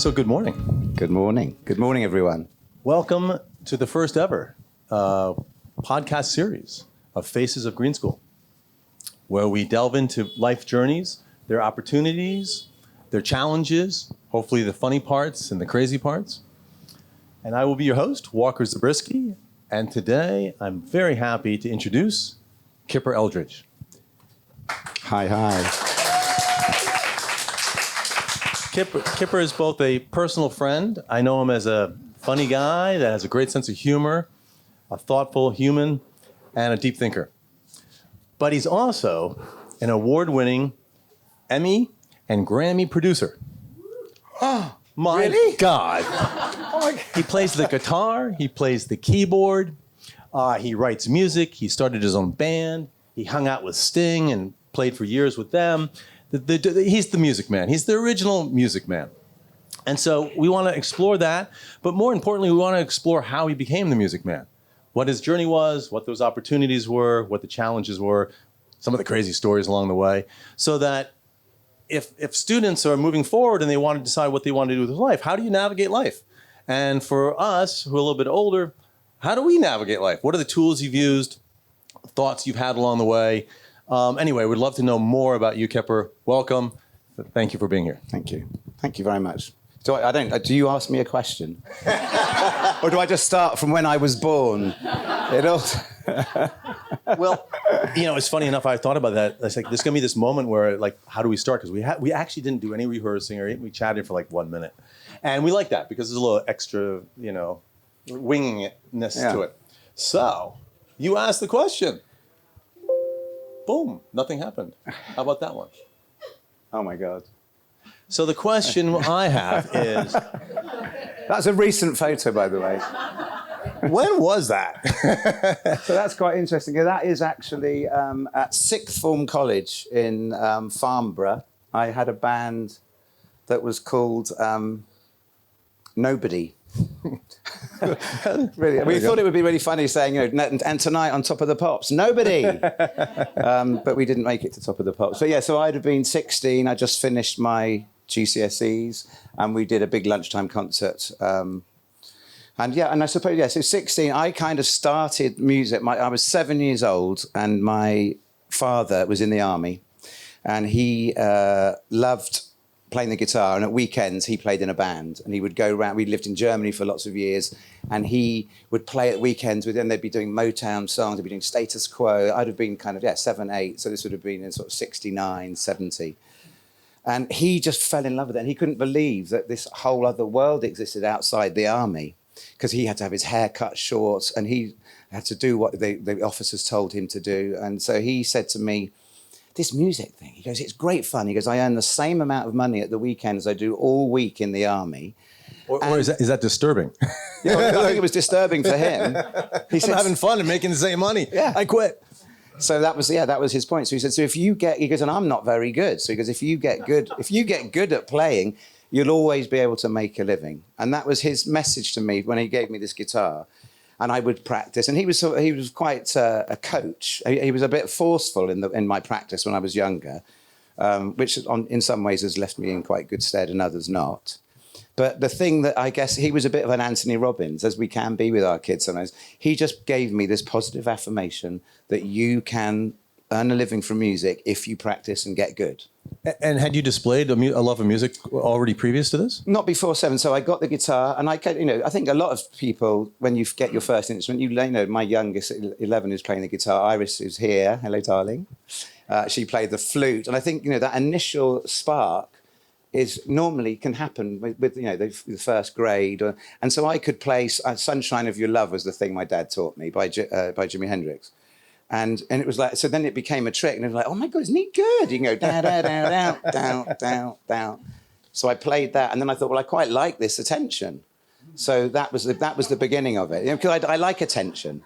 So good morning. Good morning. Good morning, everyone. Welcome to the first ever podcast series of Faces of Green School, where we delve into life journeys, their opportunities, their challenges, hopefully the funny parts and the crazy parts. And I will be your host, Walker Zabriskie. And today I'm very happy to introduce Kipper Eldridge. Hi, hi. Kipper is both a personal friend. I know him as a funny guy that has a great sense of humor, a thoughtful human, and a deep thinker. But he's also an award-winning Emmy and Grammy producer. Oh, my really? God. He plays the guitar, he plays the keyboard, he writes music, he started his own band, he hung out with Sting and played for years with them. He's the music man. He's the original music man. And so we want to explore that, but more importantly, we want to explore how he became the music man, what his journey was, what those opportunities were, what the challenges were, some of the crazy stories along the way, so that if students are moving forward and they want to decide what they want to do with their life, how do you navigate life? And for us, who are a little bit older, how do we navigate life? What are the tools you've used, thoughts you've had along the way? Anyway, we'd love to know more about you, Kipper. Welcome. Thank you for being here. Thank you. Thank you very much. Do you ask me a question? Or do I just start from when I was born? Well, it's funny enough, I thought about that. It's like, there's going to be this moment where, like, how do we start? Because we actually didn't do any rehearsing or we chatted for like 1 minute. And we like that because there's a little extra, winging-ness to it. So, you asked the question. Boom, nothing happened. How about that one? Oh my God. So the question I have is... That's a recent photo, by the way. When was that? So that's quite interesting. That is actually at sixth form college in Farnborough. I had a band that was called Nobody. Really, we thought it would be really funny saying, and tonight on Top of the Pops, nobody. But we didn't make it to Top of the Pops. So so I'd have been 16. I just finished my GCSEs, and we did a big lunchtime concert. And I suppose, so 16, I kind of started music. I was 7 years old, and my father was in the army, and he loved playing the guitar, and at weekends he played in a band, and he would go around. We lived in Germany for lots of years, and he would play at weekends with them. They'd be doing Motown songs, they'd be doing Status Quo. I'd have been kind of 7, 8, so this would have been in sort of 69, 70. And he just fell in love with it, and he couldn't believe that this whole other world existed outside the army, because he had to have his hair cut short, and he had to do what the officers told him to do. And so he said to me, this music thing, he goes, it's great fun. He goes, I earn the same amount of money at the weekend as I do all week in the army. Or is that disturbing? I think it was disturbing for him. He said, I'm having fun and making the same money. Yeah. I quit. So that was his point. So he said, so he goes, and I'm not very good. So he goes, if you get good at playing, you'll always be able to make a living. And that was his message to me when he gave me this guitar. And I would practice, and he was quite a coach. He was a bit forceful in my practice when I was younger, which in some ways has left me in quite good stead, and others not. But the thing that I guess he was a bit of an Anthony Robbins, as we can be with our kids sometimes. He just gave me this positive affirmation that you can earn a living from music if you practice and get good. And had you displayed a love of music already previous to this? Not before 7. So I got the guitar, and I think a lot of people, when you get your first instrument, my youngest 11 is playing the guitar. Iris is here. Hello, darling. She played the flute, and I think that initial spark normally can happen with the first grade, and so I could play "Sunshine of Your Love" was the thing my dad taught me by Jimi Hendrix. And it was like, so then it became a trick, and it was like, oh my God, isn't he good? You can go down, down, down, down, down, down, down. So I played that, and then I thought, well, I quite like this attention. So that was the beginning of it, because I like attention.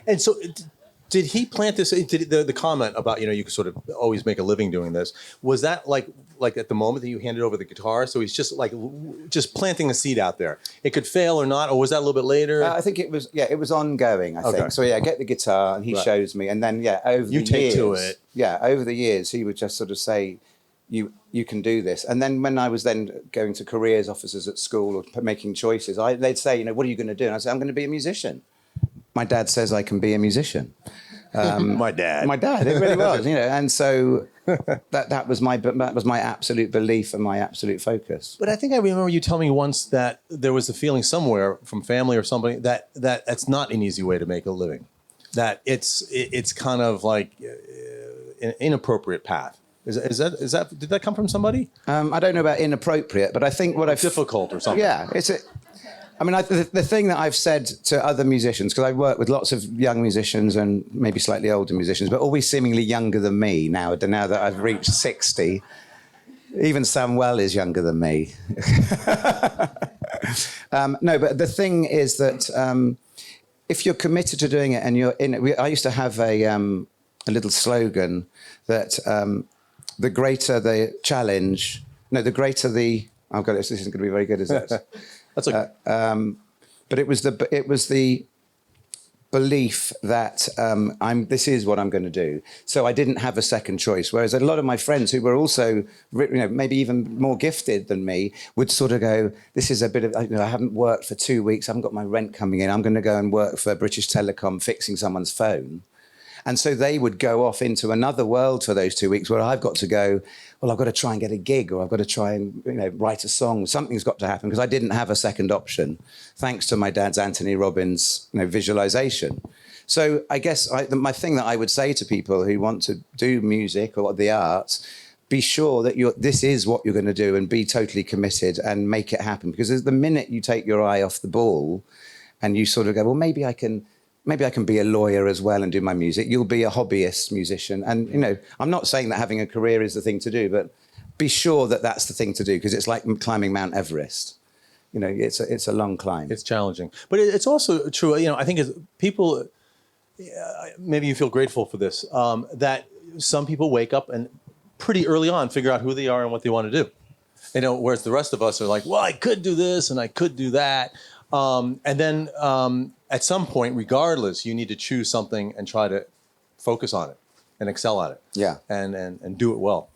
And so, did he plant this? Did the comment about you could sort of always make a living doing this, was that like at the moment that you handed over the guitar? So he's just planting a seed out there. It could fail or not, or was that a little bit later? I think it was ongoing. I think so. I get the guitar, and he shows me, and then over the years, over the years, he would just sort of say, you can do this. And then when I was then going to careers officers at school or making choices, they'd say, what are you going to do? And I said, I'm going to be a musician. My dad says I can be a musician. My dad, it really was, and so that was my absolute belief and my absolute focus. But I think I remember you telling me once that there was a feeling somewhere from family or somebody that it's not an easy way to make a living, that it's kind of like an inappropriate path. Is that did that come from somebody? I don't know about inappropriate, but I think difficult or something. Yeah, the thing that I've said to other musicians, because I work with lots of young musicians and maybe slightly older musicians, but always seemingly younger than me now that I've reached 60. Even Samuel is younger than me. No, but the thing is that if you're committed to doing it and you're in it, I used to have a little slogan that the greater the challenge, the greater the... Oh God, this isn't going to be very good, is it? That's okay. But it was the belief that this is what I'm going to do. So I didn't have a second choice. Whereas a lot of my friends who were also, maybe even more gifted than me, would sort of go, this is a bit of, I haven't worked for 2 weeks. I haven't got my rent coming in. I'm going to go and work for British Telecom fixing someone's phone. And so they would go off into another world for those 2 weeks where I've got to go, well, I've got to try and get a gig, or I've got to try and write a song. Something's got to happen, because I didn't have a second option, thanks to my dad's Anthony Robbins visualization. So I guess my thing that I would say to people who want to do music or the arts, be sure that this is what you're going to do, and be totally committed and make it happen. Because the minute you take your eye off the ball and you sort of go, well, maybe I can be a lawyer as well and do my music. You'll be a hobbyist musician. And, I'm not saying that having a career is the thing to do, but be sure that that's the thing to do, because it's like climbing Mount Everest. It's a long climb. It's challenging. But it's also true, I think as people, maybe you feel grateful for this, that some people wake up and pretty early on figure out who they are and what they want to do. Whereas the rest of us are like, well, I could do this and I could do that. And then at some point, regardless, you need to choose something and try to focus on it and excel at it. Yeah. And do it well.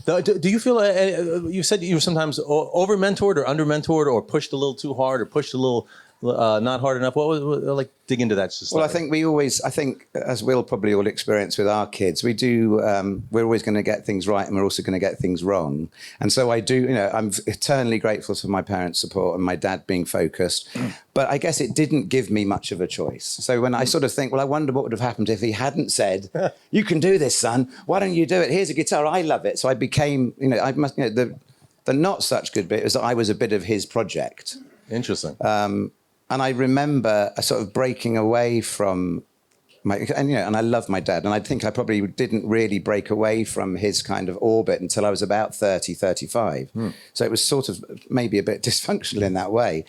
Do you feel, you said you were sometimes over-mentored or under-mentored, or pushed a little too hard, or pushed a little not hard enough? What was, dig into that. Just well, I think as we'll probably all experience with our kids, we're always going to get things right, and we're also going to get things wrong. And so I'm eternally grateful for my parents' support and my dad being focused. But I guess it didn't give me much of a choice. So when I sort of think, well, I wonder what would have happened if he hadn't said, you can do this, son. Why don't you do it? Here's a guitar. I love it. So I became, the not such good bit is that I was a bit of his project. Interesting. And I remember sort of breaking away from and I love my dad, and I think I probably didn't really break away from his kind of orbit until I was about 30, 35. So it was sort of maybe a bit dysfunctional in that way.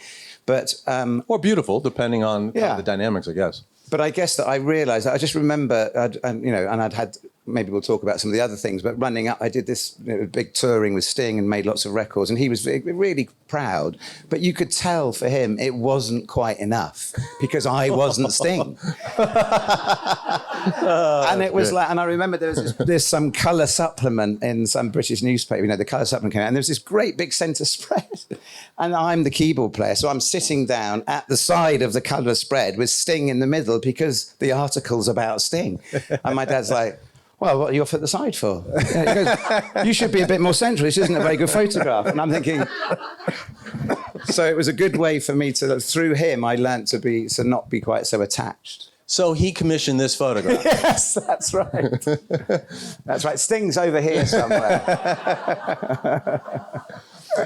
But or beautiful, depending on the dynamics, I guess. But I guess that I realised, I just remember, I'd had, maybe we'll talk about some of the other things, but running up, I did this big touring with Sting and made lots of records, and he was really proud. But you could tell for him it wasn't quite enough, because I wasn't Sting. And it was and I remember there's some colour supplement in some British newspaper, the colour supplement came out, and there was this great big centre spread, and I'm the keyboard player, so I'm sitting down at the side of the colour spread with Sting in the middle, because the article's about Sting. And my dad's like, well, what are you off at the side for? He goes, you should be a bit more central. This isn't a very good photograph. And I'm thinking... So it was a good way for me through him, I learnt to not be quite so attached. So he commissioned this photograph. Yes, that's right. That's right. Sting's over here somewhere.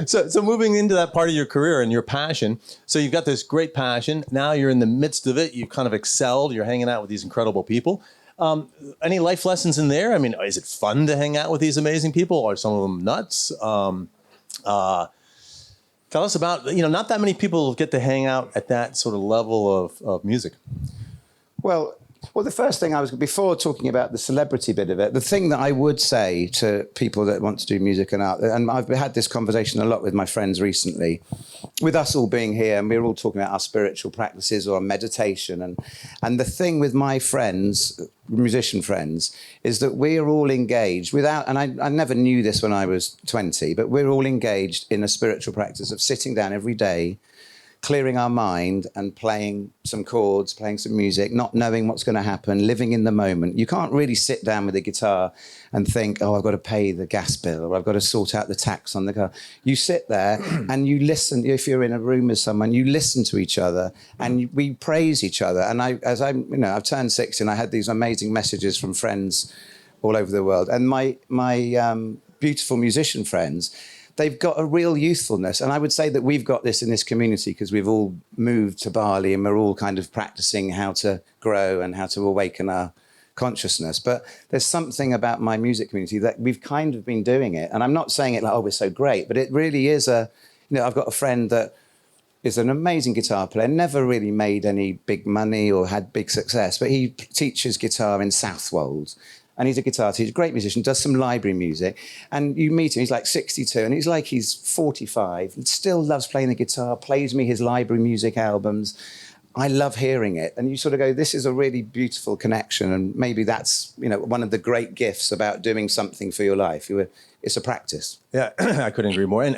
So moving into that part of your career and your passion, so you've got this great passion. Now you're in the midst of it. You've kind of excelled. You're hanging out with these incredible people. Any life lessons in there? I mean, is it fun to hang out with these amazing people? Are some of them nuts? Tell us about, not that many people get to hang out at that sort of level of music. Well, Well, the first thing before talking about the celebrity bit of it, the thing that I would say to people that want to do music and art, and I've had this conversation a lot with my friends recently, with us all being here, and we're all talking about our spiritual practices or meditation, and the thing with my friends, musician friends, is that we're all engaged without, and I never knew this when I was 20, but we're all engaged in a spiritual practice of sitting down every day, clearing our mind and playing some chords, playing some music, not knowing what's going to happen, living in the moment. You can't really sit down with a guitar and think, oh, I've got to pay the gas bill or I've got to sort out the tax on the car. You sit there and you listen. If you're in a room with someone, you listen to each other and we praise each other. And I've turned 60 and I had these amazing messages from friends all over the world. And my beautiful musician friends, they've got a real youthfulness. And I would say that we've got this in this community because we've all moved to Bali and we're all kind of practicing how to grow and how to awaken our consciousness. But there's something about my music community that we've kind of been doing it. And I'm not saying it like, oh, we're so great, but it really is I've got a friend that is an amazing guitar player, never really made any big money or had big success, but he teaches guitar in Southwold. And he's a guitar teacher, great musician, does some library music. And you meet him, he's like 62, and he's like he's 45, and still loves playing the guitar, plays me his library music albums. I love hearing it. And you sort of go, this is a really beautiful connection. And maybe that's, one of the great gifts about doing something for your life. It's a practice. Yeah, I couldn't agree more. And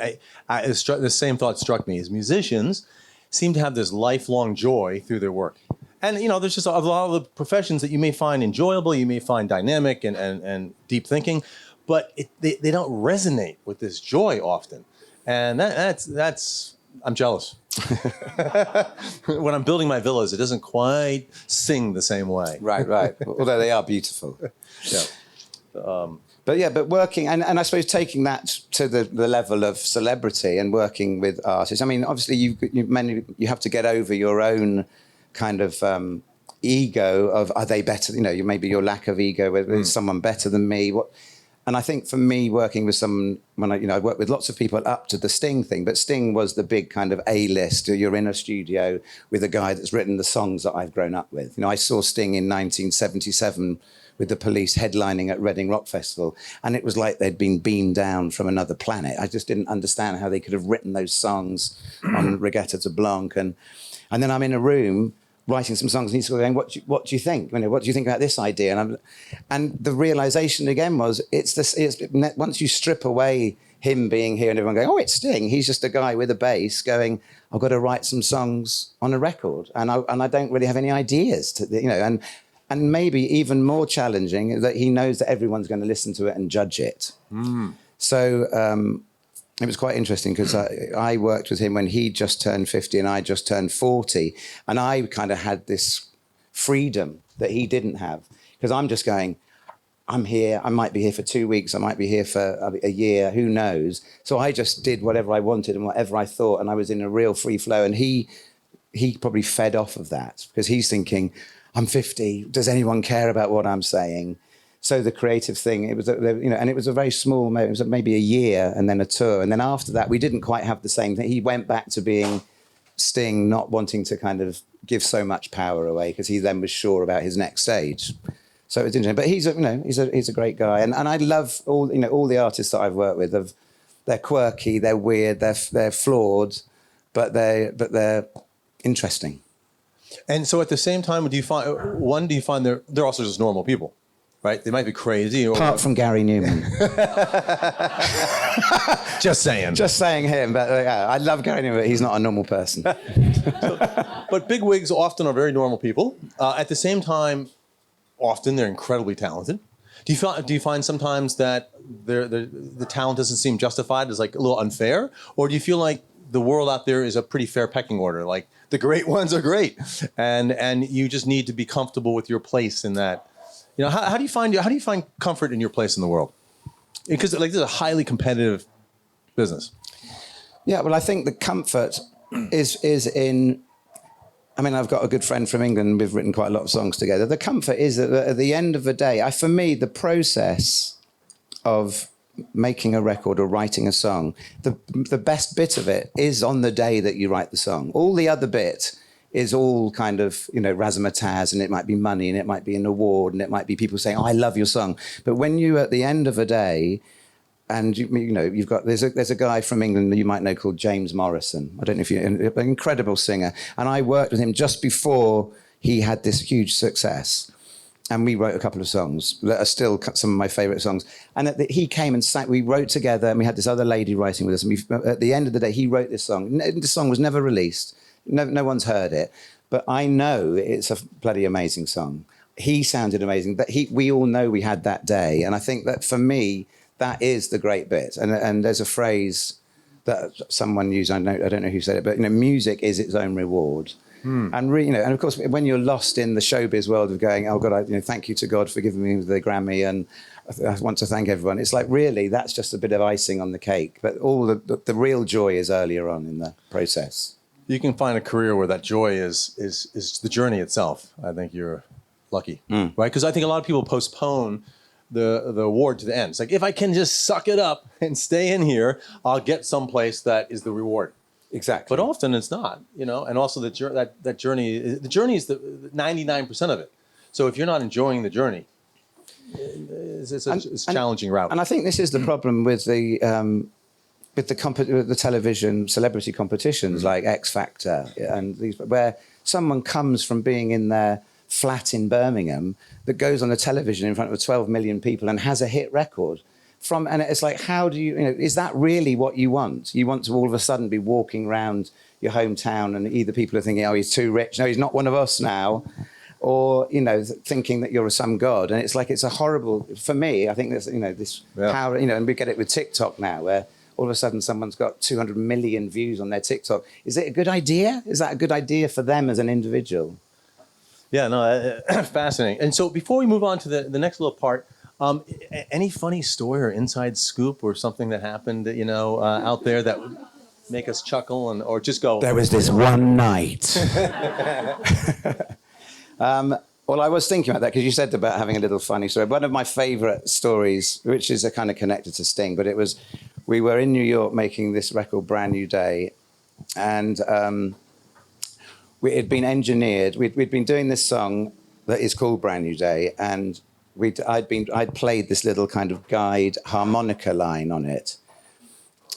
the same thought struck me. As musicians seem to have this lifelong joy through their work. And, there's just a lot of the professions that you may find enjoyable, you may find dynamic and deep thinking, but they don't resonate with this joy often. And that's I'm jealous. When I'm building my villas, it doesn't quite sing the same way. Right. Although they are beautiful. Yeah. But working, and I suppose taking that to the level of celebrity and working with artists, I mean, obviously you have to get over your own kind of ego of, are they better? Maybe your lack of ego, whether is someone better than me? And I think for me, working with someone, when I worked with lots of people up to the Sting thing, but Sting was the big kind of A-list. You're in a studio with a guy that's written the songs that I've grown up with. I saw Sting in 1977 with the Police headlining at Reading Rock Festival, and it was like they'd been beamed down from another planet. I just didn't understand how they could have written those songs on Regatta to Blanc. And then I'm in a room writing some songs, and he's going, "What do you think? What do you think about this idea?" And the realization again was, it's once you strip away him being here and everyone going, "Oh, it's Sting." He's just a guy with a bass going, "I've got to write some songs on a record, and I don't really have any ideas to and maybe even more challenging is that he knows that everyone's going to listen to it and judge it." So. It was quite interesting because I worked with him when he just turned 50 and I just turned 40. And I kind of had this freedom that he didn't have. Because I'm just going, I'm here, I might be here for 2 weeks, I might be here for a year, who knows? So I just did whatever I wanted and whatever I thought, and I was in a real free flow. And he probably fed off of that because he's thinking, I'm 50, does anyone care about what I'm saying? So the creative thing, it was, and it was a very small moment. It was maybe a year and then a tour. And then after that, we didn't quite have the same thing. He went back to being Sting, not wanting to kind of give so much power away because he then was sure about his next stage. So it was interesting. But he's a great guy. And I love all the artists that I've worked with. They're quirky, they're weird, they're flawed, but they're interesting. And so at the same time, do you find they're also just normal people? Right? They might be crazy. Apart from Gary Numan. Just saying. Just saying him. But I love Gary Numan, but he's not a normal person. But big wigs often are very normal people. At the same time, often they're incredibly talented. Do you find sometimes that the talent doesn't seem justified, is like a little unfair? Or do you feel like the world out there is a pretty fair pecking order? Like the great ones are great. And you just need to be comfortable with your place in that. How do you find comfort in your place in the world? Because this is a highly competitive business. Yeah, well, I think the comfort is in. I mean, I've got a good friend from England. We've written quite a lot of songs together. The comfort is that at the end of the day, for me, the process of making a record or writing a song, the best bit of it is on the day that you write the song. All the other bit is all kind of, razzmatazz, and it might be money, and it might be an award, and it might be people saying, "Oh, I love your song." But when you, at the end of a day, and you've got there's a guy from England that you might know called James Morrison. I don't know if an incredible singer, and I worked with him just before he had this huge success, and we wrote a couple of songs that are still some of my favourite songs. And he came and sang. We wrote together, and we had this other lady writing with us. And at the end of the day, he wrote this song. The song was never released. No one's heard it, but I know it's a bloody amazing song. He sounded amazing. We all know we had that day, and I think that for me, that is the great bit. And there's a phrase that someone used. I don't know who said it, but music is its own reward. And and of course, when you're lost in the showbiz world of going, "Oh God, thank you to God for giving me the Grammy, and I want to thank everyone." It's like, really, that's just a bit of icing on the cake. But all the real joy is earlier on in the process. You can find a career where that joy is the journey itself. I think you're lucky, right? Because I think a lot of people postpone the award to the end. It's like, if I can just suck it up and stay in here, I'll get someplace that is the reward. Exactly. But often it's not, and also that journey is the 99% of it. So if you're not enjoying the journey, it's a challenging route. And I think this is the problem with the television celebrity competitions like X Factor and these, where someone comes from being in their flat in Birmingham that goes on the television in front of 12 million people and has a hit record. And it's like, how do you, is that really what you want? You want to all of a sudden be walking around your hometown and either people are thinking, "Oh, he's too rich. No, he's not one of us now." Or, thinking that you're some god. And it's like, it's a horrible, for me, I think there's, this power, and we get it with TikTok now, where all of a sudden someone's got 200 million views on their TikTok. Is it a good idea? Is that a good idea for them as an individual? Yeah, no, fascinating. And so before we move on to the next little part, any funny story or inside scoop or something that happened, out there that would make us chuckle or just go, "There was this one night." Well, I was thinking about that because you said about having a little funny story. One of my favourite stories, which is a kind of connected to Sting, but we were in New York making this record, Brand New Day, and it had been engineered. We'd been doing this song that is called Brand New Day, and I'd played this little kind of guide harmonica line on it.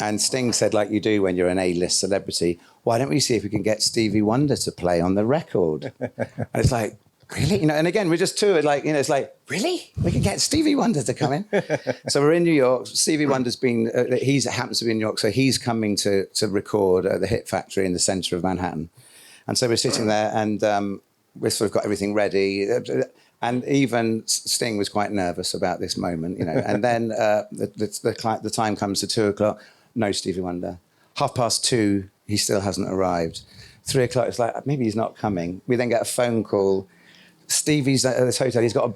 And Sting said, like you do when you're an A-list celebrity, "Why don't we see if we can get Stevie Wonder to play on the record?" And it's like, really? And again, we're just toured, like, it's like, really? We can get Stevie Wonder to come in? So we're in New York. Stevie Wonder's been, he happens to be in New York, so he's coming to record at the Hit Factory in the centre of Manhattan. And so we're sitting there and we've sort of got everything ready. And even Sting was quite nervous about this moment, And then the time comes to 2:00. No Stevie Wonder. 2:30, he still hasn't arrived. 3:00, it's like, maybe he's not coming. We then get a phone call. Stevie's at this hotel. He's got a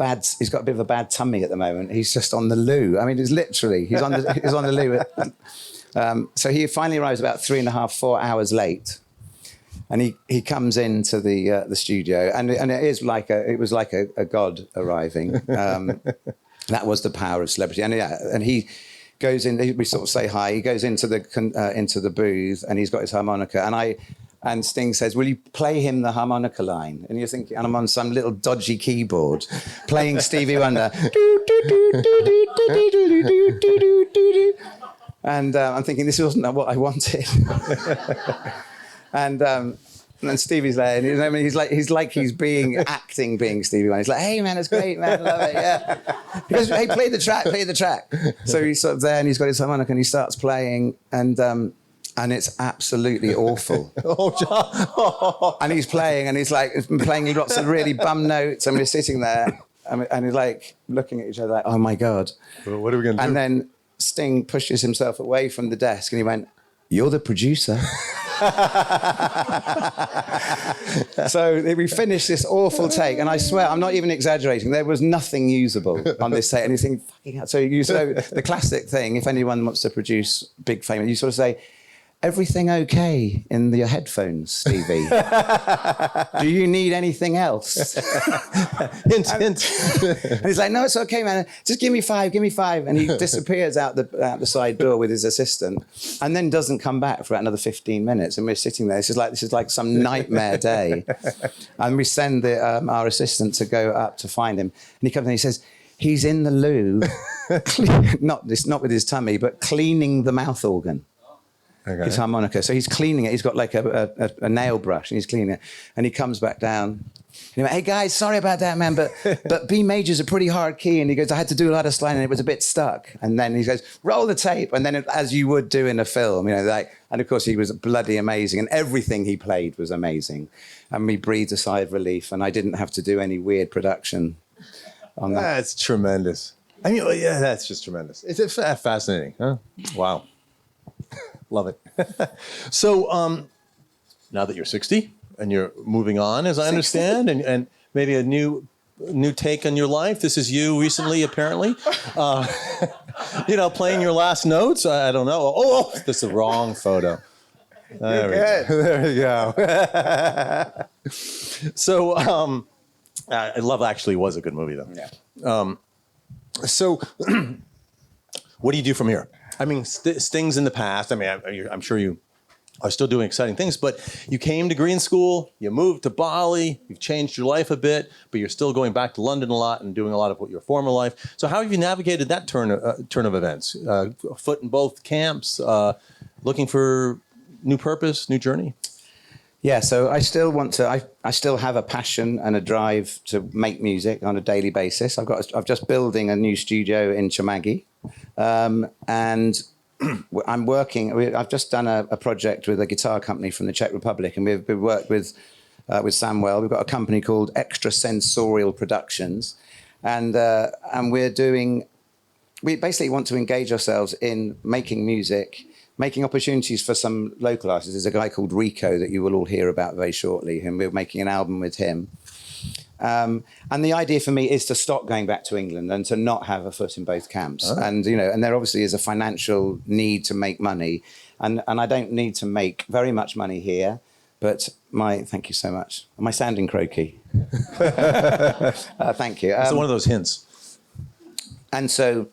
bit of a bad tummy at the moment. He's just on the loo. I mean, he's on the loo. So he finally arrives about 3.5, 4 hours late. And he comes into the studio, and it was like a god arriving. That was the power of celebrity. And he goes in. We sort of say hi. He goes into the booth, and he's got his harmonica. And Sting says, "Will you play him the harmonica line?" And you're thinking, and I'm on some little dodgy keyboard playing Stevie Wonder. And I'm thinking, this wasn't what I wanted. And then Stevie's there, and he's acting being Stevie Wonder. He's like, "Hey man, it's great, man, I love it, yeah." He goes, "Hey, play the track." So he's sort of there, and he's got his harmonica, and he starts playing, and it's absolutely awful. And he's playing, and he's like playing lots of really bum notes, and we're sitting there, and he's like looking at each other like, "Oh my God, well, what are we going to do?" And then Sting pushes himself away from the desk, and he went, "You're the producer." So we finished this awful take, and I swear, I'm not even exaggerating, there was nothing usable on this take. And you think, fucking hell. So the classic thing, if anyone wants to produce big fame, you sort of say, everything okay in your headphones, Stevie? Do you need anything else? Hint, hint. And he's like, no, it's okay, man. Just give me five. And he disappears out the side door with his assistant and then doesn't come back for another 15 minutes. And we're sitting there. This is like some nightmare day. And we send our assistant to go up to find him. And he comes and he says, he's in the loo, not with his tummy, but cleaning the mouth organ. Okay. His harmonica. So he's cleaning it. He's got like a nail brush and he's cleaning it. And he comes back down. And he went, hey guys, sorry about that, man, but B major's a pretty hard key. And he goes, I had to do a lot of sliding and it was a bit stuck. And then he goes, roll the tape. And then as you would do in a film, and of course he was bloody amazing and everything he played was amazing. And we breathed a sigh of relief and I didn't have to do any weird production on that. That's tremendous. I mean, yeah, that's just tremendous. It's fascinating, huh? Wow. Love it. So now that you're 60 and you're moving on, as I understand, and maybe a new take on your life. This is you recently, apparently. Playing your last notes. I don't know. Oh, this is the wrong photo. There we go. So Love Actually was a good movie, though. Yeah. So what do you do from here? I mean, Sting's in the past. I mean, I'm sure you are still doing exciting things, but you came to Green School, you moved to Bali, you've changed your life a bit, but you're still going back to London a lot and doing a lot of your former life. So how have you navigated that turn of events? A foot in both camps, looking for new purpose, new journey? Yeah, so I still have a passion and a drive to make music on a daily basis. I'm just building a new studio in Chamagi. And I'm working. I've just done a project with a guitar company from the Czech Republic, and we've worked with Samuel. We've got a company called Extrasensorial Productions, and we basically want to engage ourselves in making music, making opportunities for some local artists. There's a guy called Rico that you will all hear about very shortly, and we're making an album with him. And the idea for me is to stop going back to England and to not have a foot in both camps. Oh. And there obviously is a financial need to make money. And I don't need to make very much money here, but thank you so much. Am I sounding croaky? Thank you. It's one of those hints. And so,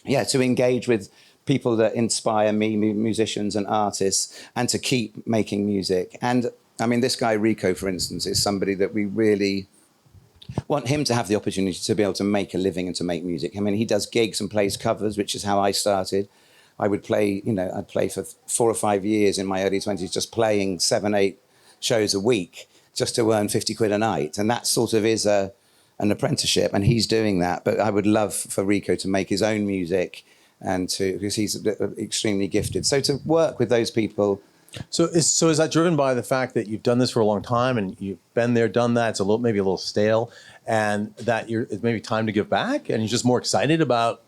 yeah, to engage with people that inspire me, musicians and artists, and to keep making music. And I mean, this guy, Rico, for instance, is somebody that we really want him to have the opportunity to be able to make a living and to make music. I mean, he does gigs and plays covers, which is how I started. I would play, I'd play for 4 or 5 years in my early 20s, just playing 7, 8 shows a week just to earn 50 quid a night. And that sort of is an apprenticeship, and he's doing that. But I would love for Rico to make his own music because he's extremely gifted. So to work with those people. So is that driven by the fact that you've done this for a long time and you've been there, done that? It's maybe a little stale, and that it's maybe time to give back, and you're just more excited about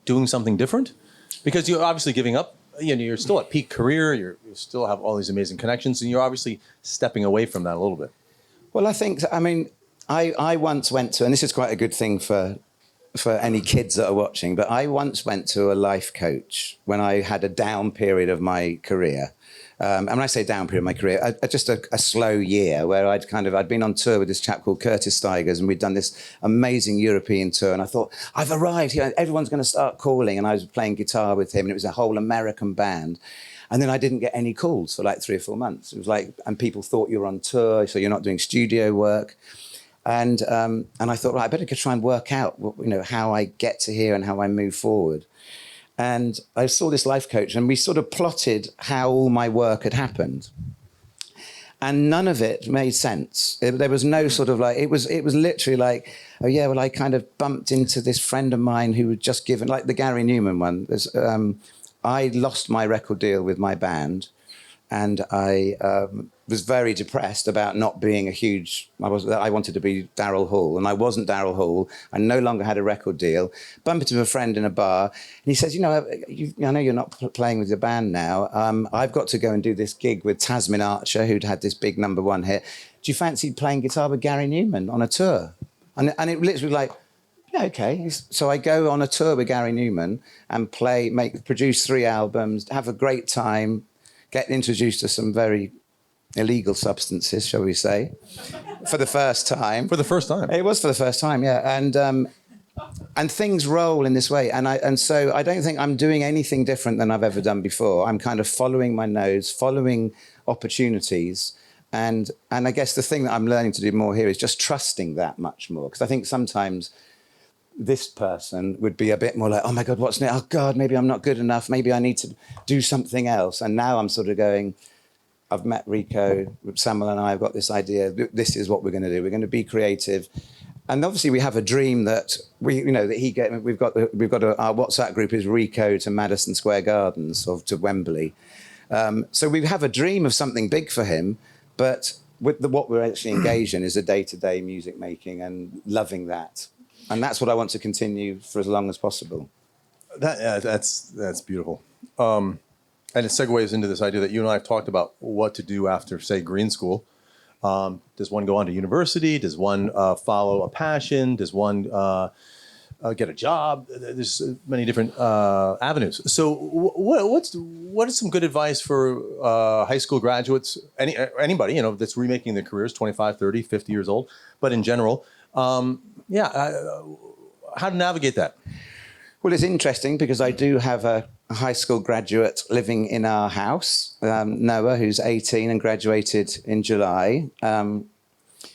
doing something different because you're obviously giving up. You're still at peak career. You still have all these amazing connections, and you're obviously stepping away from that a little bit. Well, I once went to, and this is quite a good thing for any kids that are watching, but I once went to a life coach when I had a down period of my career. And when I say down period of my career, just a slow year where I'd been on tour with this chap called Curtis Stigers, and we'd done this amazing European tour. And I thought, I've arrived here. Everyone's going to start calling. And I was playing guitar with him, and it was a whole American band. And then I didn't get any calls for like 3 or 4 months. It was like, and people thought you were on tour, so you're not doing studio work. And I thought, right, I better go try and work out, how I get to here and how I move forward. And I saw this life coach, and we sort of plotted how all my work had happened. And none of it made sense. There was no sort of it was literally like, oh yeah, well, I kind of bumped into this friend of mine who had just given, like the Gary Numan one. I lost my record deal with my band, and I was very depressed about not being I wanted to be Daryl Hall, and I wasn't Daryl Hall. I no longer had a record deal. Bumped into a friend in a bar, and he says, I know you're not playing with your band now. I've got to go and do this gig with Tasmin Archer, who'd had this big -- hit. Do you fancy playing guitar with Gary Numan on a tour? And it literally like, yeah, okay. So I go on a tour with Gary Numan and produce 3 albums, have a great time, get introduced to some very illegal substances, shall we say, for the first time. For the first time. It was for the first time, yeah. And things roll in this way. And so I don't think I'm doing anything different than I've ever done before. I'm kind of following my nose, following opportunities. And I guess the thing that I'm learning to do more here is just trusting that much more. Because I think sometimes this person would be a bit more like, oh my God, what's next? Oh God, maybe I'm not good enough. Maybe I need to do something else. And now I'm sort of going, I've met Rico, Samuel and I have got this idea. This is what we're going to do. We're going to be creative. And obviously we have a dream that we've got our WhatsApp group is Rico to Madison Square Gardens or to Wembley. So we have a dream of something big for him, but what we're actually engaged in is a day-to-day music making and loving that. And that's what I want to continue for as long as possible. That's beautiful. And it segues into this idea that you and I have talked about what to do after, say, green school. Does one go on to university? Does one follow a passion? Does one get a job? There's many different avenues. So what is some good advice for high school graduates, anybody, that's remaking their careers, 25, 30, 50 years old, but in general, how to navigate that? Well, it's interesting because I do have a high school graduate living in our house, Noah, who's 18 and graduated in July.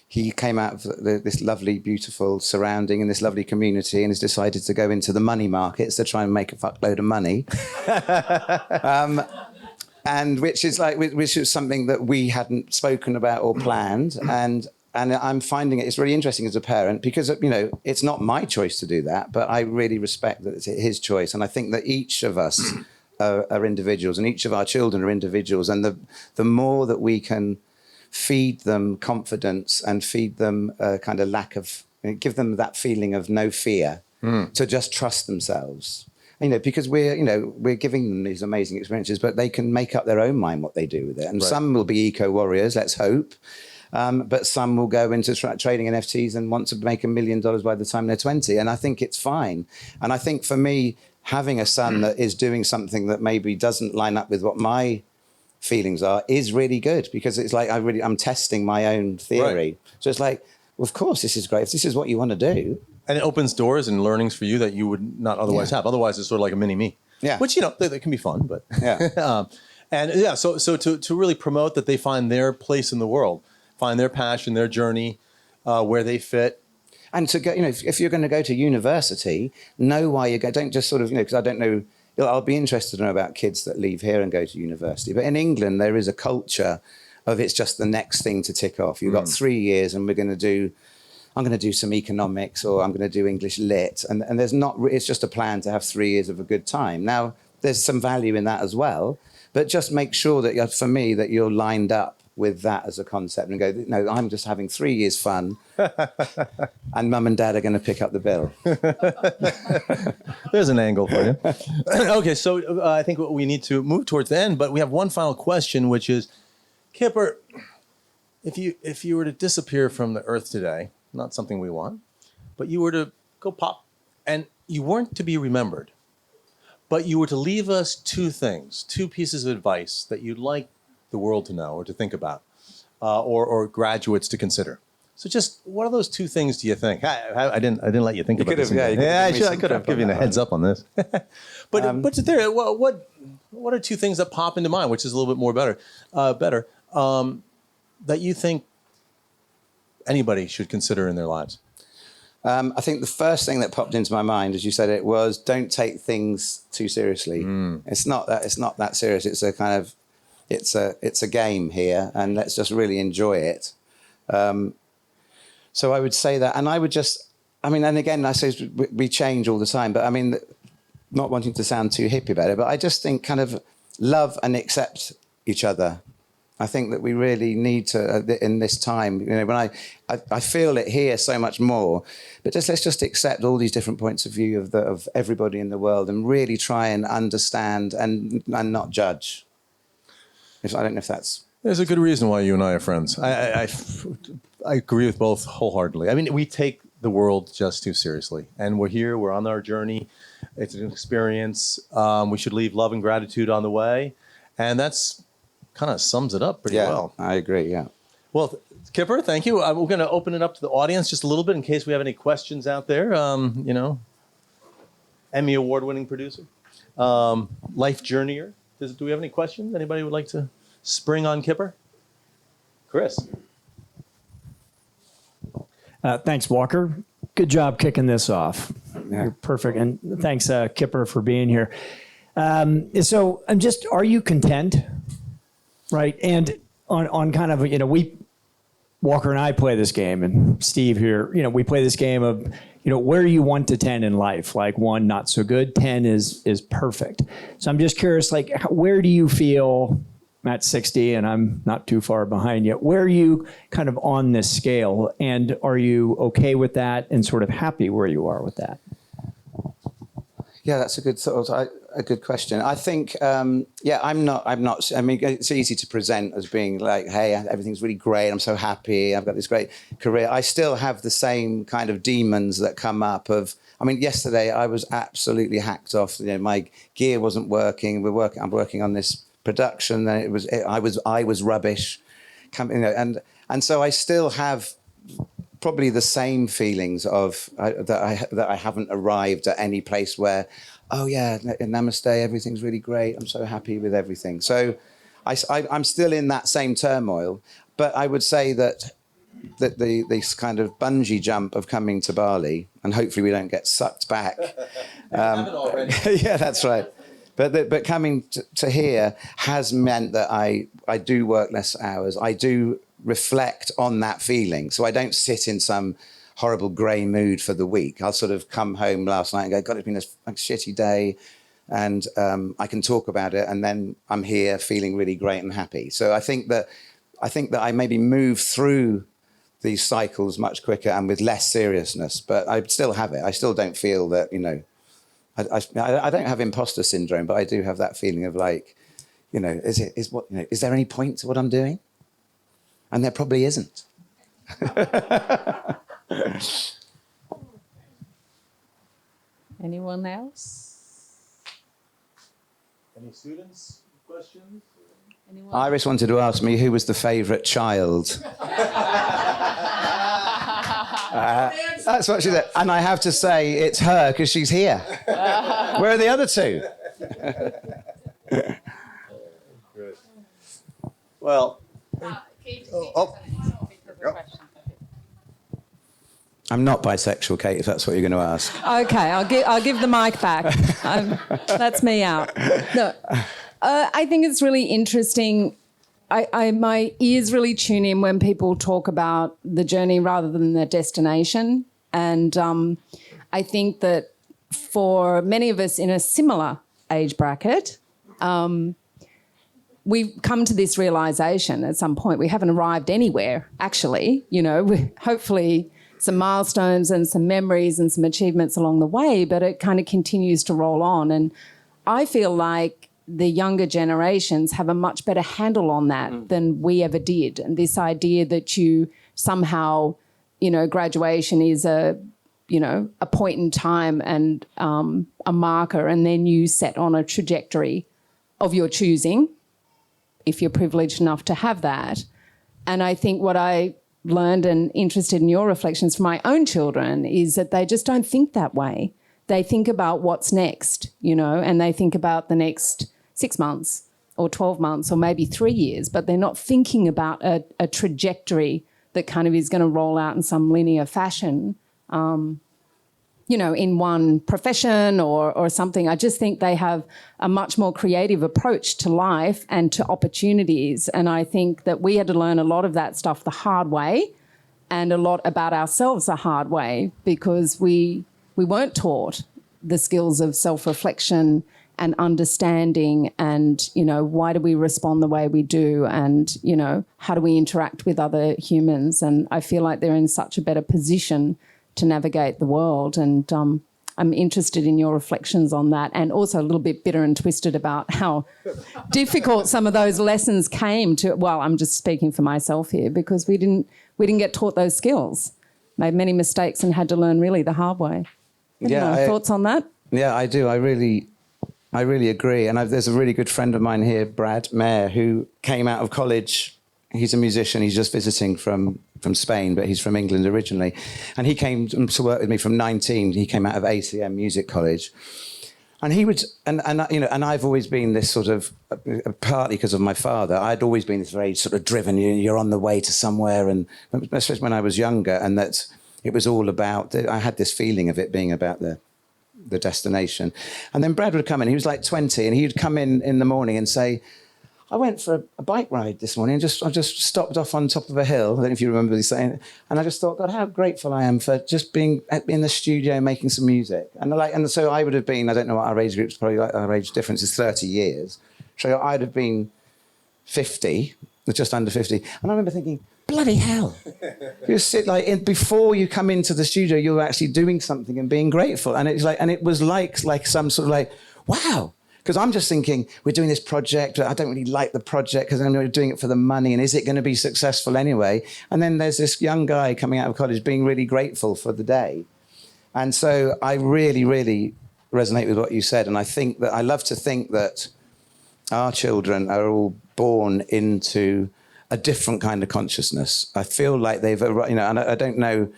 He came out of this lovely, beautiful surrounding and this lovely community and has decided to go into the money markets to try and make a fuckload of money. And which is something that we hadn't spoken about or planned. And I'm finding it's really interesting as a parent because, it's not my choice to do that, but I really respect that it's his choice. And I think that each of us are individuals and each of our children are individuals. And the more that we can feed them confidence and feed them a kind of give them that feeling of no fear to just trust themselves. Because we're giving them these amazing experiences, but they can make up their own mind what they do with it. And some will be eco-warriors, let's hope. But some will go into trading NFTs and want to make $1 million by the time they're 20. And I think it's fine. And I think for me, having a son that is doing something that maybe doesn't line up with what my feelings are is really good because it's like I'm testing my own theory. Right. So it's like, well, of course, this is great. If this is what you want to do. And it opens doors and learnings for you that you would not otherwise have. Otherwise, it's sort of like a mini-me. Yeah. Which, they can be fun, but... Yeah. So to really promote that they find their place in the world, find their passion, their journey, where they fit. And to go, if you're going to go to university, know why you go. Don't just sort of, because I don't know, I'll be interested to know about kids that leave here and go to university. But in England, there is a culture of it's just the next thing to tick off. You've got 3 years and I'm going to do some economics or I'm going to do English lit. And it's just a plan to have 3 years of a good time. Now, there's some value in that as well. But just make sure that, for me, that you're lined up with that as a concept and go, no, I'm just having 3 years fun and mum and dad are going to pick up the bill. There's an angle for you. Okay, so I think we need to move towards the end, but we have one final question, which is, Kipper, if you were to disappear from the earth today, not something we want, but you were to go pop and you weren't to be remembered, but you were to leave us two pieces of advice that you'd like the world to know or to think about, or graduates to consider. So just what are those two things do you think? I didn't let you think about this. I could have given you a heads up on this. But there, what are two things that pop into mind, which is a little bit more better, that you think anybody should consider in their lives? I think the first thing that popped into my mind, as you said it, was don't take things too seriously. It's not that serious. It's a kind of it's a game here, and let's just really enjoy it. So I would say that, and I would and again, I suppose we change all the time, but I mean, not wanting to sound too hippie about it, but I just think kind of love and accept each other. I think that we really need to, in this time, when I feel it here so much more, but let's just accept all these different points of view of everybody in the world and really try and understand and not judge. I don't know if that's... There's a good reason why you and I are friends. I agree with both wholeheartedly. I mean, we take the world just too seriously. And we're here, we're on our journey. It's an experience. We should leave love and gratitude on the way. And that's kind of sums it up pretty Yeah, well. I agree, yeah. Well, Kipper, thank you. We're going to open it up to the audience just a little bit in case we have any questions out there. Emmy award-winning producer, life journeyer. Do we have any questions? Anybody would like to spring on Kipper? Chris. Thanks, Walker. Good job kicking this off. Yeah. You're perfect. And thanks, Kipper, for being here. So are you content? Right. And on kind of, Walker and I play this game, and Steve here, we play this game of, where are you 1 to 10 in life? Like 1, not so good. 10 is perfect. So I'm just curious, like, where do you feel at 60, and I'm not too far behind you, where are you kind of on this scale? And are you okay with that and sort of happy where you are with that? Yeah, that's a good question. I think, I'm not, I mean, it's easy to present as being like, hey, everything's really great. I'm so happy. I've got this great career. I still have the same kind of demons that come up yesterday I was absolutely hacked off. My gear wasn't working. I'm working on this production. I was rubbish. And so I still have probably the same feelings that I haven't arrived at any place where, oh yeah, namaste, everything's really great. I'm so happy with everything. So I'm still in that same turmoil, but I would say that this kind of bungee jump of coming to Bali, and hopefully we don't get sucked back. Haven't already. Yeah, that's right. But coming to here has meant that I do work less hours. I do reflect on that feeling. So I don't sit in some horrible grey mood for the week. I'll sort of come home last night and go, God, it's been a shitty day. And I can talk about it. And then I'm here feeling really great and happy. So I think that I maybe move through these cycles much quicker and with less seriousness, but I still have it. I still don't feel that, I don't have imposter syndrome, but I do have that feeling of like, is there any point to what I'm doing? And there probably isn't. Anyone else? Any students? Questions? Anyone? Iris wanted to ask me who was the favourite child. That's what she said. And I have to say, it's her because she's here. Where are the other two? Good. Well, I'm not bisexual, Kate, if that's what you're going to ask. Okay, I'll give the mic back. That's me out. No, I think it's really interesting. My ears really tune in when people talk about the journey rather than the destination. And I think that for many of us in a similar age bracket, we've come to this realisation at some point. We haven't arrived anywhere, actually. Hopefully some milestones and some memories and some achievements along the way, but it kind of continues to roll on. And I feel like the younger generations have a much better handle on that than we ever did. And this idea that you somehow, graduation is a point in time and a marker, and then you set on a trajectory of your choosing, if you're privileged enough to have that. And I think what I learned and interested in your reflections from my own children is that they just don't think that way. They think about what's next, and they think about the next 6 months or 12 months or maybe 3 years, but they're not thinking about a trajectory that kind of is going to roll out in some linear fashion, in one profession or something. I just think they have a much more creative approach to life and to opportunities. And I think that we had to learn a lot of that stuff the hard way and a lot about ourselves the hard way, because we weren't taught the skills of self-reflection and understanding and, why do we respond the way we do and, how do we interact with other humans? And I feel like they're in such a better position to navigate the world. And I'm interested in your reflections on that, and also a little bit bitter and twisted about how difficult some of those lessons came to. Well, I'm just speaking for myself here, because we didn't get taught those skills, made many mistakes and had to learn really the hard way. Thoughts on that? Yeah, I do. I really I really agree. And there's a really good friend of mine here, Brad Mayer, who came out of college. He's a musician. He's just visiting from Spain, but he's from England originally. And he came to work with me from 19. He came out of ACM Music College. And he would, and I've always been this sort of, partly because of my father, I'd always been this very sort of driven, you're on the way to somewhere, and especially when I was younger, and that it was all about, I had this feeling of it being about the destination. And then Brad would come in, he was like 20, and he'd come in the morning and say, I went for a bike ride this morning and I just stopped off on top of a hill. I don't know if you remember me saying, and I just thought, God, how grateful I am for just being in the studio making some music. And so I would have been, I don't know what our age group's probably like, our age difference is 30 years. So I'd have been 50, just under 50. And I remember thinking, bloody hell. You sit before you come into the studio, you're actually doing something and being grateful. And it was like some sort of like, wow. Because I'm just thinking, we're doing this project, but I don't really like the project because I'm doing it for the money, and is it going to be successful anyway? And then there's this young guy coming out of college being really grateful for the day. And so I really, really resonate with what you said. And I love to think that our children are all born into a different kind of consciousness. I feel like they've, and I don't know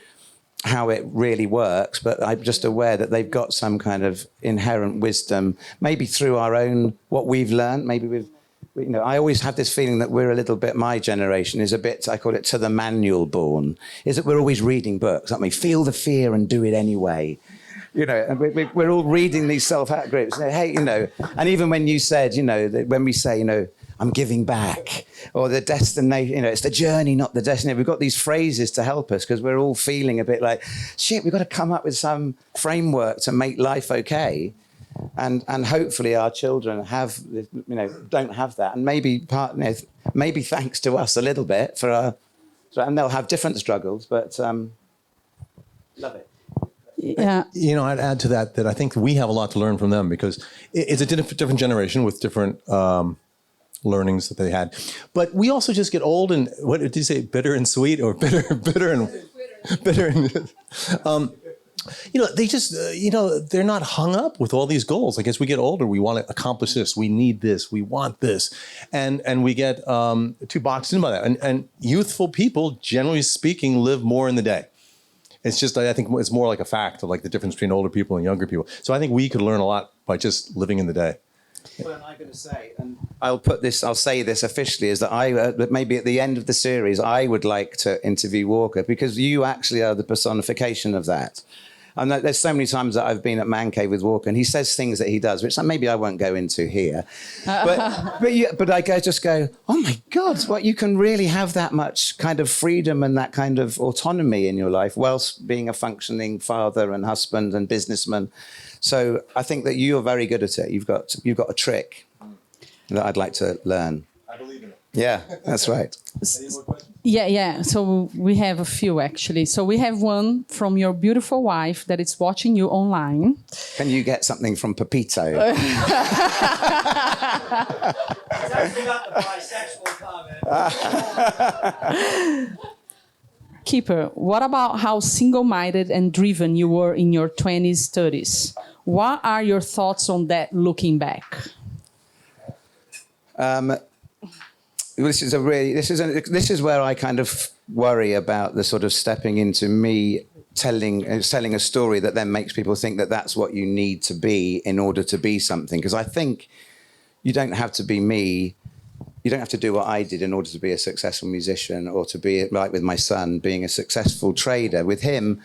how it really works, but I'm just aware that they've got some kind of inherent wisdom, maybe through our own, what we've learned, maybe I always have this feeling that we're a little bit, my generation is a bit, I call it to the manual born, is that we're always reading books, aren't we? Feel the fear and do it anyway. And we're all reading these self-help groups. Hey, and even when you said, when we say, I'm giving back, or the destination, it's the journey, not the destination. We've got these phrases to help us because we're all feeling a bit like, shit, we've got to come up with some framework to make life okay. And hopefully our children don't have that. And maybe thanks to us a little bit and they'll have different struggles, but love it. Yeah. I'd add to that I think we have a lot to learn from them because it's a different generation with different learnings that they had. But we also just get old and, what did you say, bitter and sweet, or bitter and they just, they're not hung up with all these goals. Like as we get older, we want to accomplish this. We need this. We want this. And we get too boxed in by that. And youthful people, generally speaking, live more in the day. It's just, I think it's more like a fact of like the difference between older people and younger people. So I think we could learn a lot by just living in the day. Well, I'm going to say, and I'll say this officially, is that maybe at the end of the series, I would like to interview Walker because you actually are the personification of that. And there's so many times that I've been at Man Cave with Walker and he says things that he does, which maybe I won't go into here. But I just go, oh my God, you can really have that much kind of freedom and that kind of autonomy in your life whilst being a functioning father and husband and businessman. So I think that you're very good at it. You've got a trick that I'd like to learn. I believe in it. Yeah, that's right. Any more questions? Yeah. So we have a few actually. So we have one from your beautiful wife that is watching you online. Can you get something from Pepito? It's actually not the bisexual comment. Kipper, what about how single-minded and driven you were in your 20s, 30s? What are your thoughts on that looking back? This is where I kind of worry about the sort of stepping into me telling a story that then makes people think that that's what you need to be in order to be something. Because I think you don't have to be me. You don't have to do what I did in order to be a successful musician or to be, like with my son, being a successful trader. With him,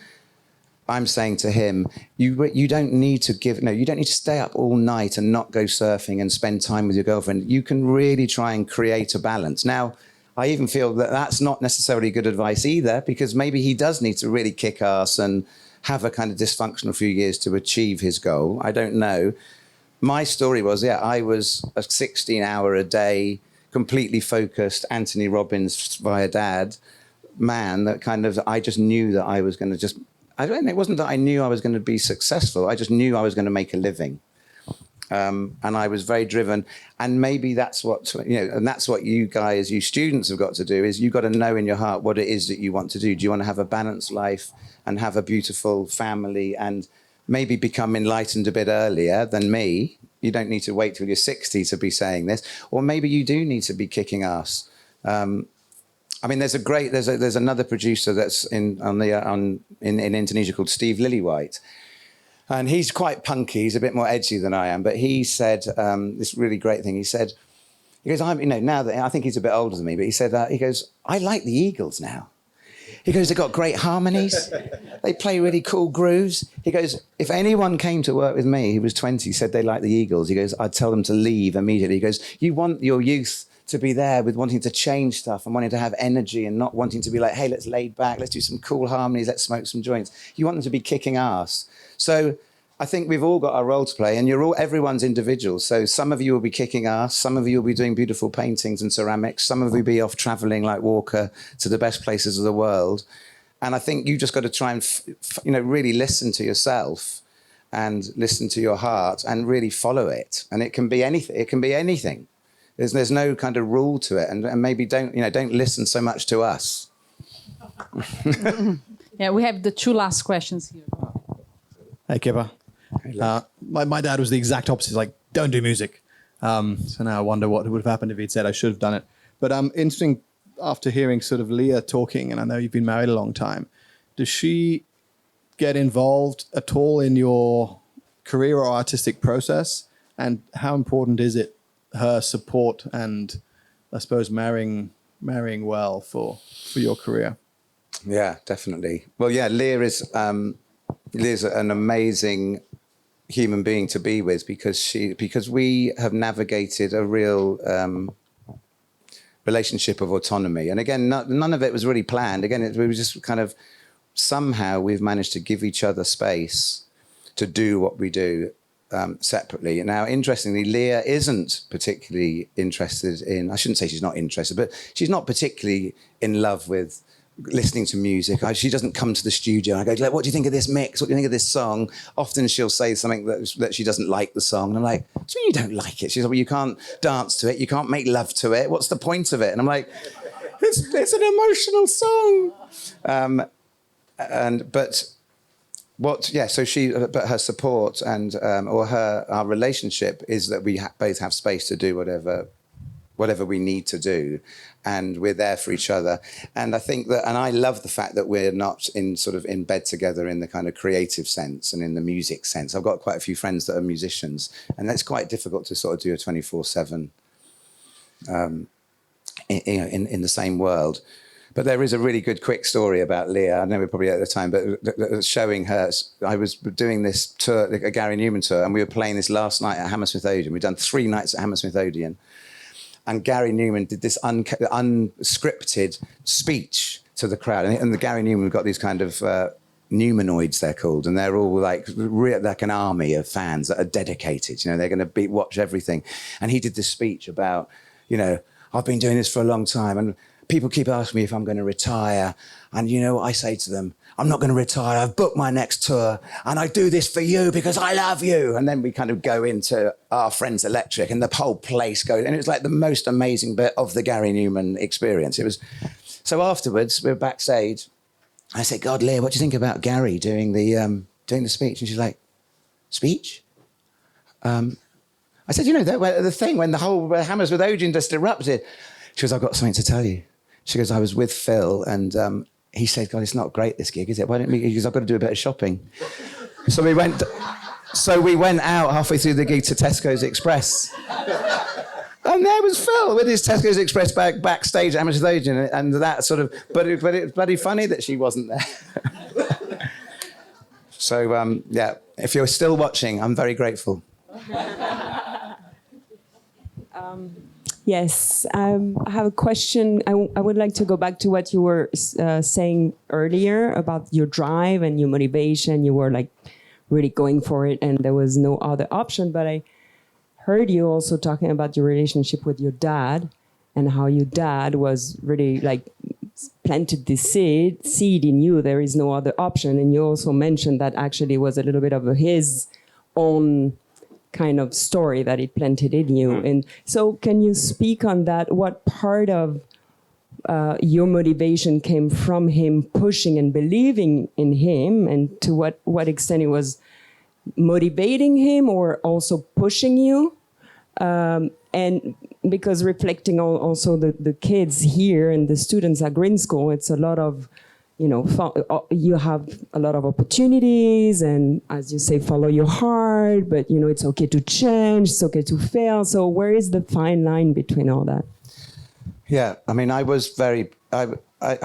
I'm saying to him, you don't need to you don't need to stay up all night and not go surfing and spend time with your girlfriend. You can really try and create a balance. Now, I even feel that that's not necessarily good advice either, because maybe he does need to really kick ass and have a kind of dysfunctional few years to achieve his goal. I don't know. My story was, I was a 16-hour-a-day, completely focused Anthony Robbins via dad man that kind of, I just knew that I was going to it wasn't that I knew I was going to be successful. I just knew I was going to make a living. And I was very driven. And maybe that's what, and that's what you guys, you students have got to do, is you've got to know in your heart what it is that you want to do. Do you want to have a balanced life and have a beautiful family and maybe become enlightened a bit earlier than me. You don't need to wait till you're 60 to be saying this, or maybe you do need to be kicking ass. I mean, there's another producer that's in Indonesia called Steve Lillywhite, and he's quite punky. He's a bit more edgy than I am, but he said this really great thing. He goes, now that I think he's a bit older than me, but he said, I like the Eagles now. He goes, they've got great harmonies. They play really cool grooves. He goes, if anyone came to work with me, he was 20, said they like the Eagles, he goes, I'd tell them to leave immediately. He goes, you want your youth to be there with wanting to change stuff and wanting to have energy and not wanting to be like, hey, let's lay back, let's do some cool harmonies, let's smoke some joints. You want them to be kicking ass. So I think we've all got our role to play, and everyone's individual. So some of you will be kicking ass, some of you will be doing beautiful paintings and ceramics, some of you will be off traveling like Walker to the best places of the world. And I think you've just got to try and really listen to yourself and listen to your heart and really follow it. And it can be anything. It can be anything. There's no kind of rule to it, and maybe don't listen so much to us. Yeah, we have the two last questions here. Hey, Kipper. My dad was the exact opposite. He's like, don't do music. So now I wonder what would have happened if he'd said I should have done it. But interesting, after hearing sort of Leah talking, and I know you've been married a long time, does she get involved at all in your career or artistic process? And how important is it, her support and, I suppose, marrying well for your career? Yeah, definitely. Well, yeah, Leah's an amazing human being to be with because we have navigated a real relationship of autonomy. And again, none of it was really planned. Again, we were just kind of, somehow we've managed to give each other space to do what we do separately. Now, interestingly, Leah isn't particularly interested in, I shouldn't say she's not interested, but she's not particularly in love with listening to music. She doesn't come to the studio and I go, what do you think of this mix? What do you think of this song? Often she'll say something that she doesn't like the song. And I'm like, so you don't like it? She's like, well, you can't dance to it. You can't make love to it. What's the point of it? And I'm like, it's an emotional song. But her support and our relationship is that we both have space to do whatever we need to do, and we're there for each other. And I think that, and I love the fact that we're not in bed together in the kind of creative sense and in the music sense. I've got quite a few friends that are musicians, and that's quite difficult to sort of do a 24/7 in the same world. But there is a really good quick story about Leah. I know we're probably out of time, but showing her. I was doing this tour, a Gary Numan tour, and we were playing this last night at Hammersmith Odeon. We'd done 3 nights at Hammersmith Odeon. And Gary Numan did this unscripted speech to the crowd. And the Gary Numan got these kind of Numanoids, they're called, and they're all like an army of fans that are dedicated. They're going to watch everything. And he did this speech about, I've been doing this for a long time, and people keep asking me if I'm going to retire. And you know what I say to them? I'm not going to retire. I've booked my next tour, and I do this for you because I love you. And then we kind of go into Our Friends Electric, and the whole place goes. And it was like the most amazing bit of the Gary Numan experience. It was. So afterwards, we were backstage. I said, God, Leah, what do you think about Gary doing the speech? And she's like, speech? I said, the thing when the whole Hammersmith Odeon just erupted. She goes, I've got something to tell you. She goes, I was with Phil, and he said, God, it's not great, this gig, is it? Why don't we? He goes, I've got to do a bit of shopping. So we went out halfway through the gig to Tesco's Express. And there was Phil with his Tesco's Express bag backstage at Hammersmith Odeon, and that sort of, but it's bloody funny that she wasn't there. So, if you're still watching, I'm very grateful. Yes, I have a question. I would like to go back to what you were saying earlier about your drive and your motivation. You were like really going for it and there was no other option. But I heard you also talking about your relationship with your dad and how your dad was really like planted this seed in you. There is no other option. And you also mentioned that actually it was a little bit of his own kind of story that it planted in you. And so can you speak on that? What part of your motivation came from him pushing and believing in him, and to what extent it was motivating him or also pushing you? And because reflecting on also the kids here and the students at Green School, it's a lot of, you have a lot of opportunities and, as you say, follow your heart, but, it's okay to change, it's okay to fail. So where is the fine line between all that? Yeah, I mean, I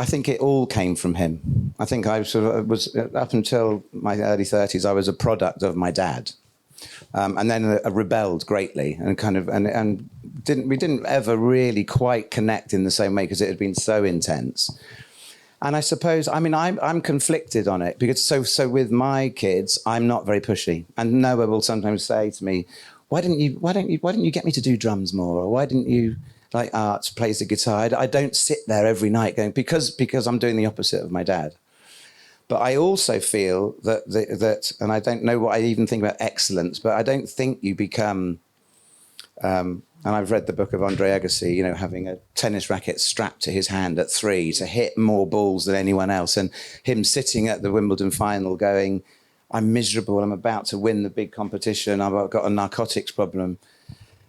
think it all came from him. I think I sort of was, up until my early 30s, I was a product of my dad. And then I rebelled greatly and we didn't ever really quite connect in the same way because it had been so intense. And I suppose, I mean, I'm conflicted on it because so with my kids, I'm not very pushy. And Noah will sometimes say to me, why didn't you get me to do drums more? Or why didn't you, like Art plays the guitar? I don't sit there every night going, because I'm doing the opposite of my dad. But I also feel that, and I don't know what I even think about excellence, but I don't think you become, and I've read the book of Andre Agassi, having a tennis racket strapped to his hand at 3 to hit more balls than anyone else, and him sitting at the Wimbledon final going, I'm miserable, I'm about to win the big competition, I've got a narcotics problem.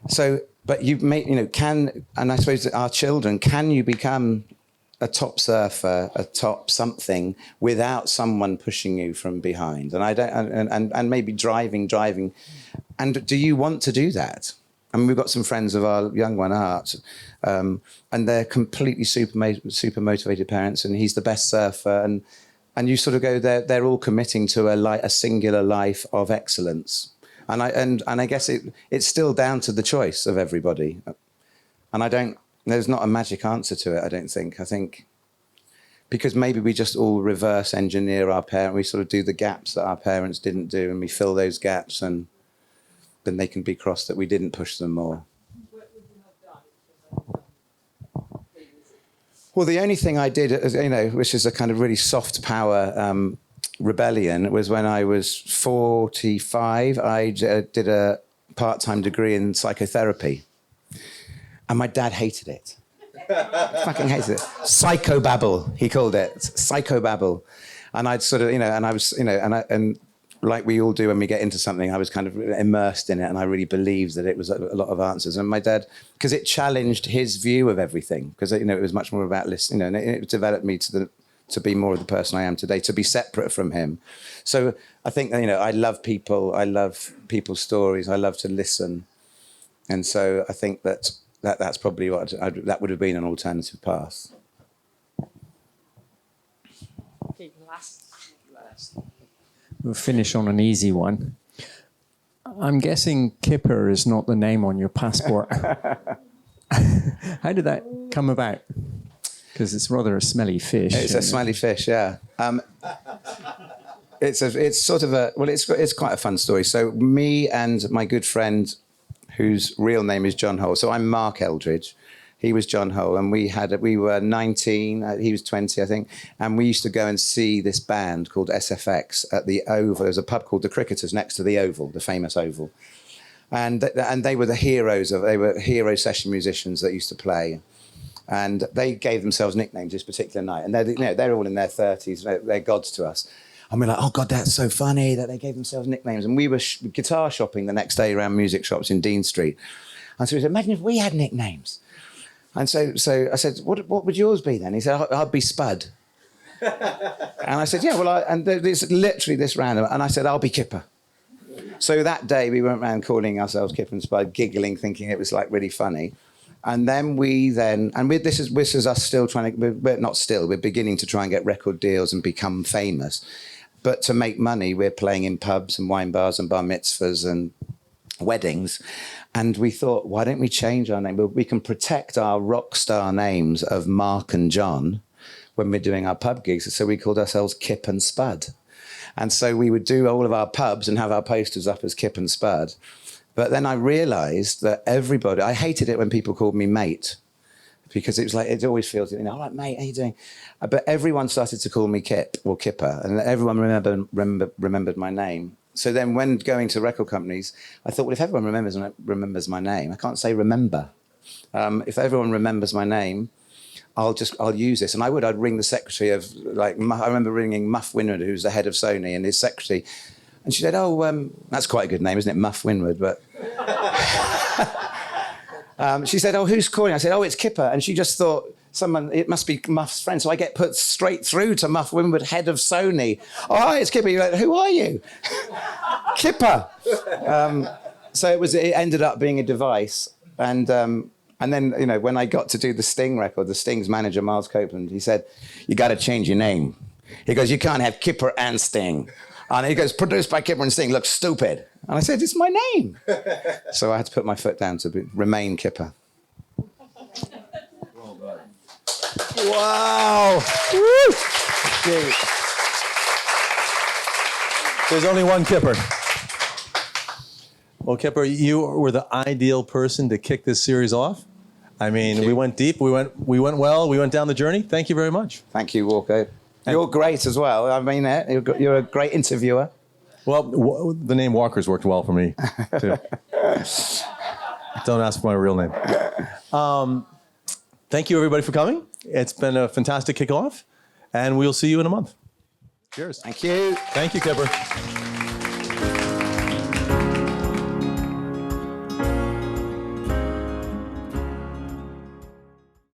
So, but you may, and I suppose our children, can you become a top surfer, a top something without someone pushing you from behind? And I don't, and maybe driving. And do you want to do that? I mean, we've got some friends of our young one, Art, and they're completely super motivated parents, and he's the best surfer. And you sort of go, they're all committing to a singular life of excellence. And I guess it's still down to the choice of everybody. And there's not a magic answer to it, I don't think. I think because maybe we just all reverse engineer our parents. We sort of do the gaps that our parents didn't do, and we fill those gaps, and then they can be crossed that we didn't push them more. What would you have done? Well, the only thing I did, which is a kind of really soft power rebellion, was when I was 45, I did a part-time degree in psychotherapy. And my dad hated it. Fucking hated it. Psychobabble, he called it. Psychobabble. And I'd sort of, and I was, and like we all do when we get into something, I was kind of immersed in it, and I really believed that it was a lot of answers. And my dad, because it challenged his view of everything, because, it was much more about listening, and it developed me to be more of the person I am today, to be separate from him. So I think, I love people, I love people's stories, I love to listen. And so I think that's probably that would have been an alternative path. Okay, last. We'll finish on an easy one. I'm guessing Kipper is not the name on your passport. How did that come about? Because it's rather a smelly fish. It's a smelly fish, yeah. It's sort of it's quite a fun story. So me and my good friend, whose real name is John Hole. So I'm Mark Eldridge. He was John Hole, and we were 19. He was 20, I think. And we used to go and see this band called SFX at the Oval. There's a pub called the Cricketers next to the Oval, the famous Oval. And they were they were hero session musicians that used to play. And they gave themselves nicknames this particular night. And they're all in their 30s. They're gods to us. And we're like, oh, God, that's so funny that they gave themselves nicknames. And we were guitar shopping the next day around music shops in Dean Street. And so we said, imagine if we had nicknames. And so I said, what would yours be then? He said, I'd be Spud. And I said, yeah, well, and it's literally this random. And I said, I'll be Kipper. So that day we went around calling ourselves Kipper and Spud, giggling, thinking it was like really funny. And then this is us still trying to, we're not still, we're beginning to try and get record deals and become famous. But to make money, we're playing in pubs and wine bars and bar mitzvahs and weddings. And we thought, why don't we change our name? Well, we can protect our rock star names of Mark and John when we're doing our pub gigs. So we called ourselves Kip and Spud. And so we would do all of our pubs and have our posters up as Kip and Spud. But then I realized that I hated it when people called me mate, because it was like, it always feels, all right, mate, how you doing? But everyone started to call me Kip or Kipper, and everyone remembered my name. So then when going to record companies, I thought, well, if everyone remembers my name, I can't say remember. If everyone remembers my name, I'll use this. And I'd ring the secretary of, I remember ringing Muff Winwood, who's the head of Sony, and his secretary, And she said, oh, that's quite a good name, isn't it? Muff Winwood, but... she said, oh, who's calling? I said, oh, it's Kipper. And she just thought, it must be Muff's friend. So I get put straight through to Muff Winwood, head of Sony. Oh, hi, it's Kipper. You're like, who are you? Kipper. So it ended up being a device. And then, you know, when I got to do the Sting record, the Sting's manager, Miles Copeland, he said, you got to change your name. He goes, you can't have Kipper and Sting. And he goes, produced by Kipper and Sting, looks stupid. And I said, it's my name. So I had to put my foot down to remain Kipper. Wow. Woo. There's only one Kipper. Well, Kipper, you were the ideal person to kick this series off. I mean, we went deep, we went well, we went down the journey. Thank you very much. Thank you, Walker. You're great as well. I mean, you're a great interviewer. Well, the name Walker's worked well for me, too. Don't ask for my real name. Thank you, everybody, for coming. It's been a fantastic kickoff, and we'll see you in a month. Cheers. Thank you. Thank you, Kipper.